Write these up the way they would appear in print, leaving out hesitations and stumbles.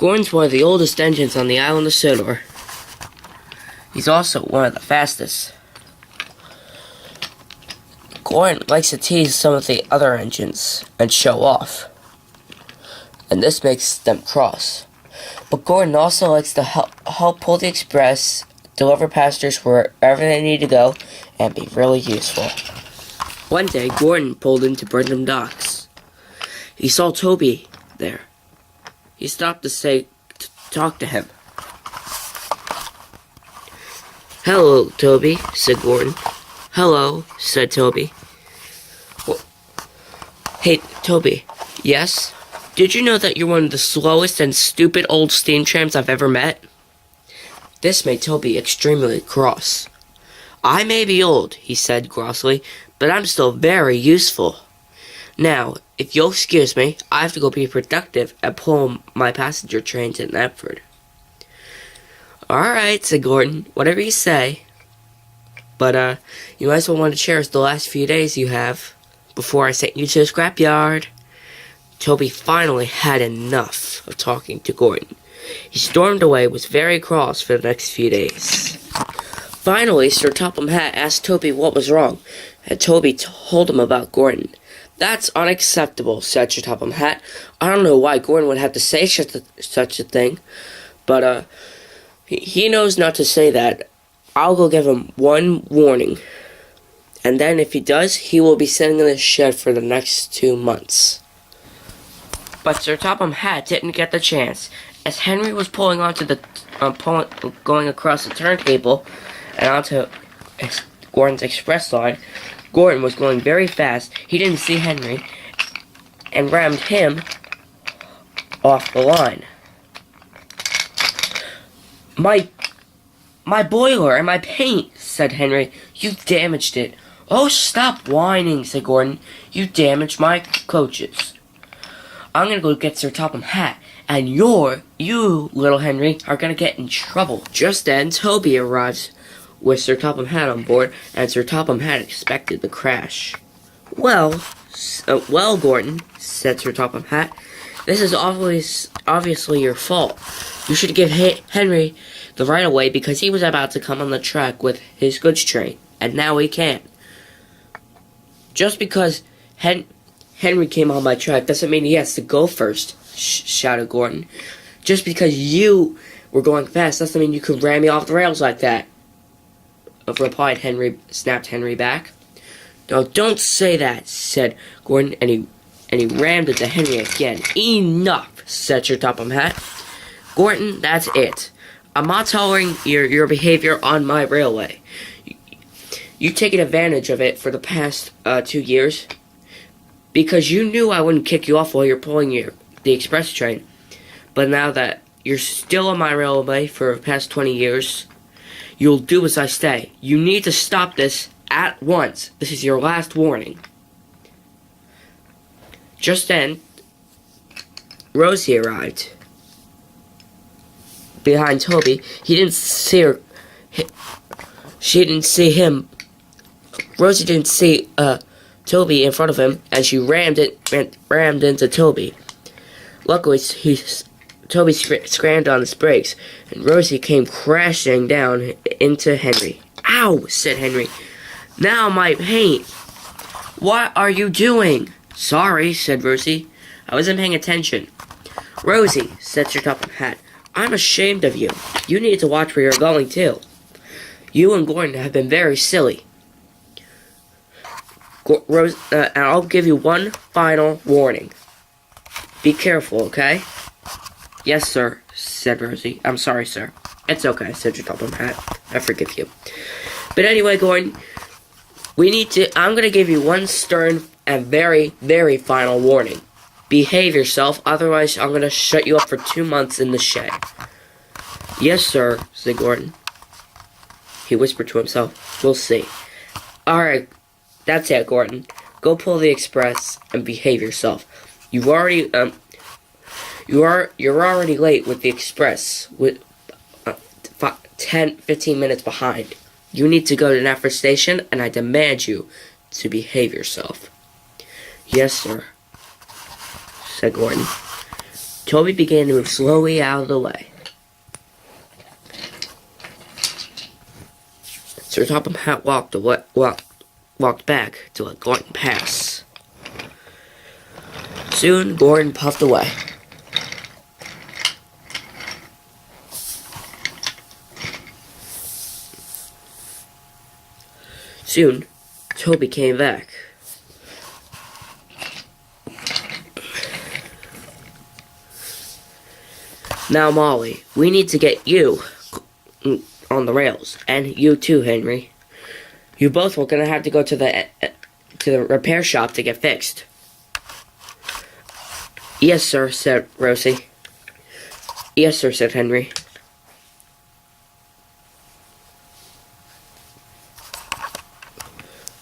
Gordon's one of the oldest engines on the island of Sodor. He's also one of the fastest. Gordon likes to tease some of the other engines and show off, and this makes them cross. But Gordon also likes to help pull the express, deliver passengers wherever they need to go, and be really useful. One day, Gordon pulled into Burnham Docks. He saw Toby there. He stopped to talk to him. "Hello, Toby," said Gordon. "Hello," said Toby. "Hey, Toby." "Yes?" "Did you know that you're one of the slowest and stupid old steam trams I've ever met?" This made Toby extremely cross. "I may be old," he said crossly, "but I'm still very useful. Now, if you'll excuse me, I have to go be productive and pull my passenger train to Knapford." "Alright," said Gordon, "whatever you say. But, you might as well want to cherish the last few days you have before I send you to the scrapyard." Toby finally had enough of talking to Gordon. He stormed away, was very cross for the next few days. Finally, Sir Topham Hatt asked Toby what was wrong, and Toby told him about Gordon. "That's unacceptable," said Sir Topham Hatt. "I don't know why Gordon would have to say such a thing, but, he knows not to say that. I'll go give him one warning, and then if he does, he will be sitting in the shed for the next 2 months." But Sir Topham Hatt didn't get the chance. As Henry was pulling onto the going across the turntable and onto Gordon's express line, Gordon was going very fast. He didn't see Henry and rammed him off the line. My boiler and my paint," said Henry. "You damaged it." "Oh, stop whining," said Gordon. "You damaged my coaches. I'm gonna go get Sir Topham Hatt, and you, little Henry, are gonna get in trouble." Just then, Toby arrives with Sir Topham Hatt on board, and Sir Topham Hatt expected the crash. Well, Gordon," said Sir Topham Hatt, "this is obviously your fault. You should give Henry the right of way because he was about to come on the track with his goods train, and now he can't. Just because Henry came on my track doesn't mean he has to go first," shouted Gordon. "Just because you were going fast doesn't mean you could ram me off the rails like that," replied Henry, snapped Henry back. "No, don't say that," said Gordon, and he rammed into Henry again. "Enough," said Sir Topham Hatt. "Gordon, that's it. I'm not tolerating your behavior on my railway. You've taken advantage of it for the past 2 years. Because you knew I wouldn't kick you off while you're pulling the express train. But now that you're still on my railway for the past 20 years, you'll do as I say. You need to stop this at once. This is your last warning." Just then, Rosie arrived behind Toby. He didn't see her. She didn't see him. Rosie didn't see Toby in front of him, and she rammed into Toby. Luckily, Toby scrambled on his brakes, and Rosie came crashing down into Henry. "Ow!" said Henry. "Now my paint!" "What are you doing?" "Sorry," said Rosie. "I wasn't paying attention." "Rosie," said Sir Topham Hatt, "I'm ashamed of you. You need to watch where you're going, too. You and Gordon have been very silly. And I'll give you one final warning. Be careful, okay?" "Yes, sir," said Rosie. "I'm sorry, sir." "It's okay," said Sir Topham Hatt. "I forgive you. But anyway, Gordon, I'm gonna give you one stern and very, very final warning. Behave yourself, otherwise I'm gonna shut you up for 2 months in the shed." "Yes, sir," said Gordon. He whispered to himself, "We'll see." "Alright, that's it, Gordon. Go pull the express and behave yourself. You're already late with the express, with 15 minutes behind. You need to go to Knapford Station, and I demand you to behave yourself." "Yes, sir," said Gordon. Toby began to move slowly out of the way. Sir Topham Hatt walked back to let Gordon pass. Soon, Gordon puffed away. Soon, Toby came back. Now, Molly, we need to get you on the rails, and you too, Henry. You both were gonna have to go to the repair shop to get fixed. Yes, sir, said Rosie. Yes, sir, said Henry.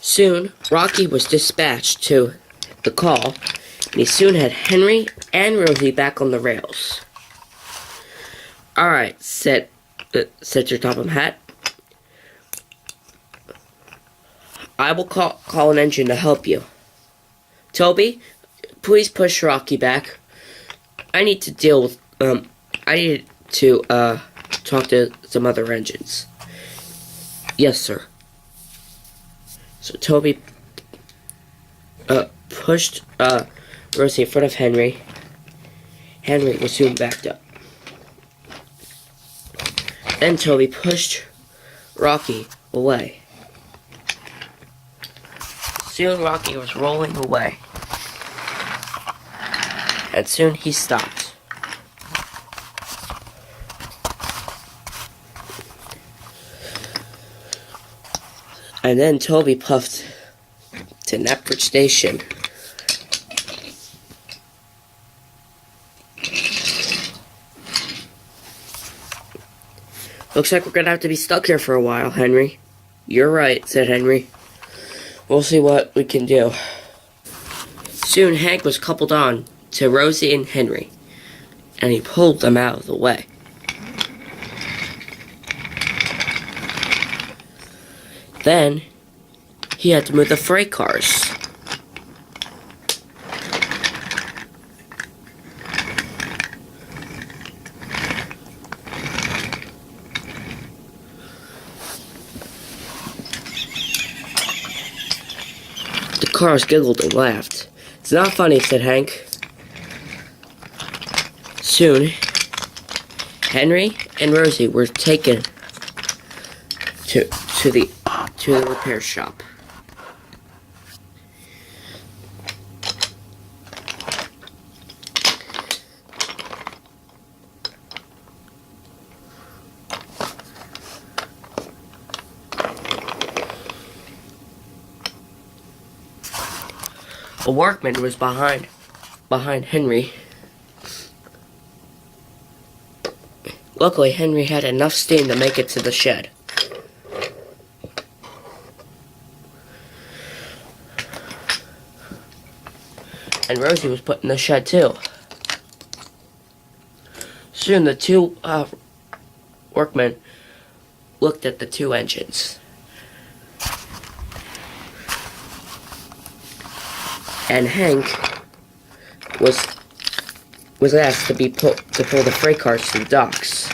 Soon, Rocky was dispatched to the call, and he soon had Henry and Rosie back on the rails. Alright, said Sir Topham Hatt. I will call an engine to help you. Toby, please push Rocky back. I need to deal with, I need to, talk to some other engines. Yes, sir. So Toby, pushed, Rosie in front of Henry. Henry was soon backed up. Then Toby pushed Rocky away. Soon Rocky was rolling away. And soon he stopped. And then Toby puffed to Knapford Station. Looks like we're gonna have to be stuck here for a while, Henry. You're right, said Henry. We'll see what we can do. Soon Hank was coupled on to Rosie and Henry, and he pulled them out of the way. Then, he had to move the freight cars. The cars giggled and laughed. It's not funny, said Hank. Soon, Henry and Rosie were taken to the repair shop. A workman was behind Henry. Luckily, Henry had enough steam to make it to the shed. And Rosie was put in the shed too. Soon the two workmen looked at the two engines. And Hank was asked to pull the freight cars to the docks.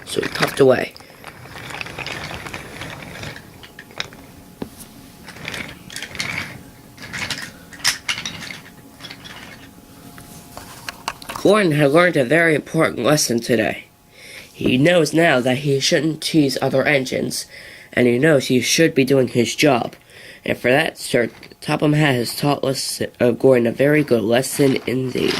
So he puffed away. Gordon had learned a very important lesson today. He knows now that he shouldn't tease other engines, and he knows he should be doing his job. And for that, Sir Topham Hatt has taught Gordon a very good lesson indeed.